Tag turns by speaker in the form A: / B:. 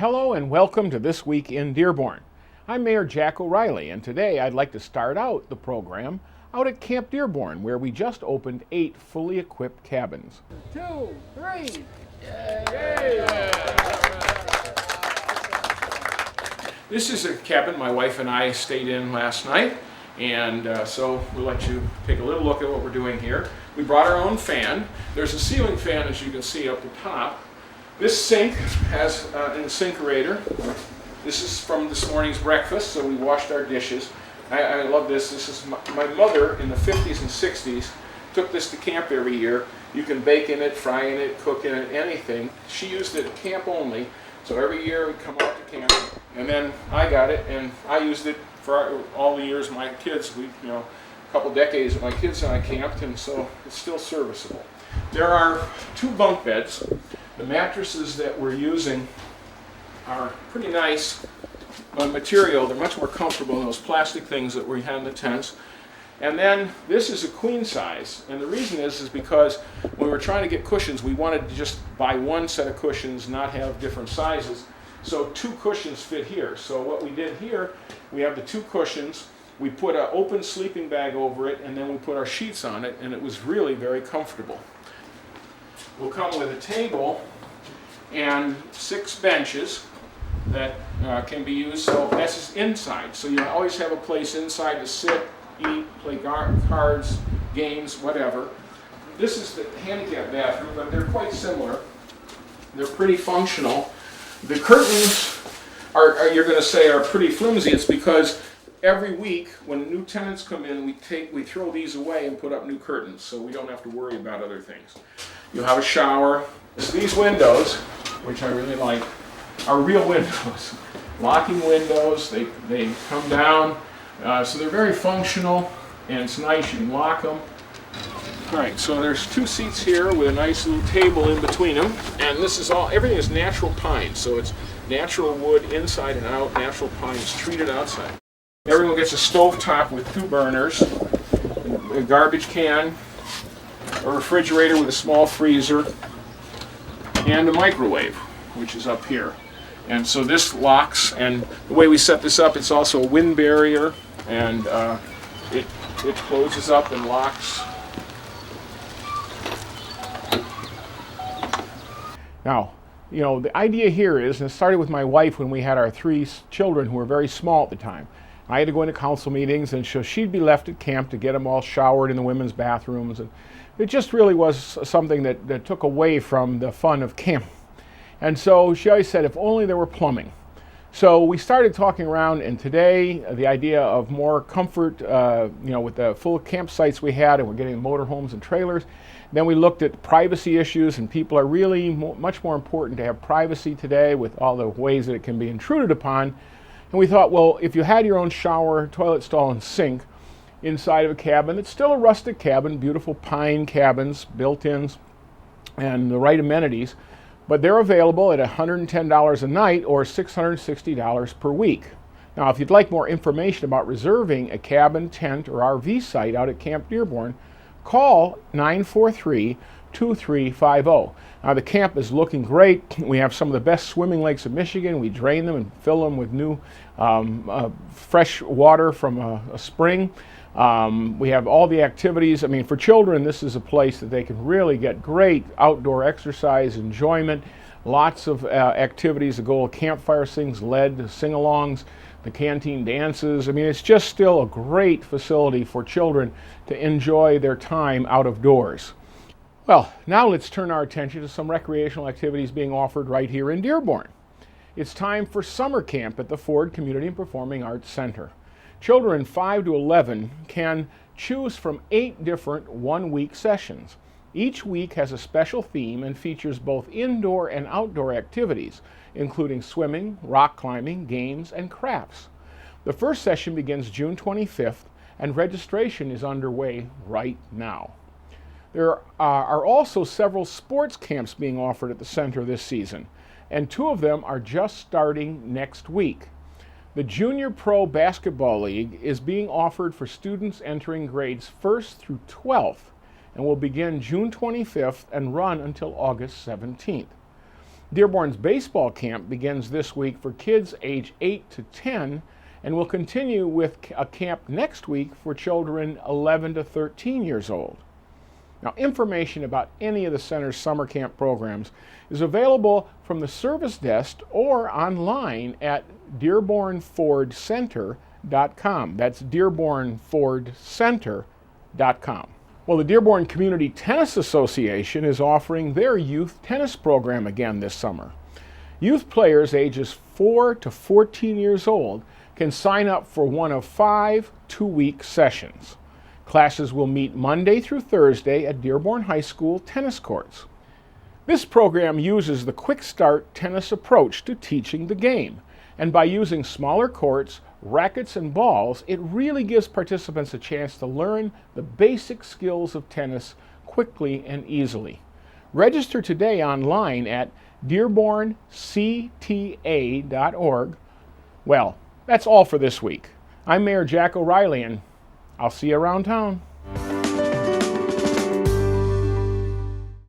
A: Hello and welcome to This Week in Dearborn. I'm Mayor Jack O'Reilly, and today I'd like to start out the program out at Camp Dearborn, where we just opened 8 fully equipped cabins.
B: 2, 3.
A: This is a cabin my wife and I stayed in last night, and so we'll let you take a little look at what we're doing here. We brought our own fan. There's a ceiling fan, as you can see up the top. This sink has an incinerator. This is from this morning's breakfast, so we washed our dishes. I love this. This is my mother in the 50s and 60s took this to camp every year. You can bake in it, fry in it, cook in it, anything. She used it at camp only, so every year we'd come out to camp, and then I got it, and I used it for all the years my kids, a couple decades that my kids and I camped, and so it's still serviceable. There are 2 bunk beds. The mattresses that we're using are pretty nice material. They're much more comfortable than those plastic things that we had in the tents. And then this is a queen size, and the reason is because when we were trying to get cushions, we wanted to just buy one set of cushions, not have different sizes. So 2 cushions fit here. So what we did here, we have the 2 cushions, we put an open sleeping bag over it, and then we put our sheets on it, and it was really very comfortable. Will come with a table and 6 benches that can be used. So this is inside. So you always have a place inside to sit, eat, play cards, games, whatever. This is the handicap bathroom, but they're quite similar. They're pretty functional. The curtains are you're going to say are pretty flimsy. It's because every week when new tenants come in, we throw these away and put up new curtains, so we don't have to worry about other things. You'll have a shower. So these windows, which I really like, are real windows. Locking windows, they come down, so they're very functional, and it's nice, you can lock them. All right, so there's 2 seats here with a nice little table in between them, and this is everything is natural pine, so it's natural wood inside and out, natural pine is treated outside. Everyone gets a stove top with 2 burners, a garbage can, a refrigerator with a small freezer, and a microwave, which is up here. And so this locks, and the way we set this up, it's also a wind barrier, and it closes up and locks. Now, the idea here is, and it started with my wife when we had our 3 children who were very small at the time. I had to go into council meetings, and so she'd be left at camp to get them all showered in the women's bathrooms, and it just really was something that took away from the fun of camp. And so she always said, if only there were plumbing. So we started talking around, and today the idea of more comfort, with the full campsites we had, and we're getting motorhomes and trailers. Then we looked at privacy issues, and people are really much more important to have privacy today with all the ways that it can be intruded upon. And we thought, well, if you had your own shower, toilet stall, and sink inside of a cabin, it's still a rustic cabin, beautiful pine cabins, built-ins, and the right amenities, but they're available at $110 a night or $660 per week. Now, if you'd like more information about reserving a cabin, tent, or RV site out at Camp Dearborn, call 943-2350. Now, the camp is looking great. We have some of the best swimming lakes in Michigan. We drain them and fill them with new fresh water from a spring. We have all the activities. I mean, for children, this is a place that they can really get great outdoor exercise, enjoyment, lots of activities. The goal of campfire sings, lead, sing-alongs, the canteen dances. I mean, it's just still a great facility for children to enjoy their time out of doors. Well, now let's turn our attention to some recreational activities being offered right here in Dearborn. It's time for summer camp at the Ford Community and Performing Arts Center. Children 5 to 11 can choose from 8 different one-week sessions. Each week has a special theme and features both indoor and outdoor activities, including swimming, rock climbing, games, and crafts. The first session begins June 25th, and registration is underway right now. There are also several sports camps being offered at the center this season, and 2 of them are just starting next week. The Junior Pro Basketball League is being offered for students entering grades 1st through 12th and will begin June 25th and run until August 17th. Dearborn's baseball camp begins this week for kids age 8 to 10 and will continue with a camp next week for children 11 to 13 years old. Now, information about any of the center's summer camp programs is available from the service desk or online at dearbornfordcenter.com. That's dearbornfordcenter.com. Well, the Dearborn Community Tennis Association is offering their youth tennis program again this summer. Youth players ages 4 to 14 years old can sign up for one of 5 two-week sessions. Classes will meet Monday through Thursday at Dearborn High School tennis courts. This program uses the quick start tennis approach to teaching the game, and by using smaller courts, rackets, and balls, it really gives participants a chance to learn the basic skills of tennis quickly and easily. Register today online at dearborncta.org. Well, that's all for this week. I'm Mayor Jack O'Reilly, and I'll see you around town.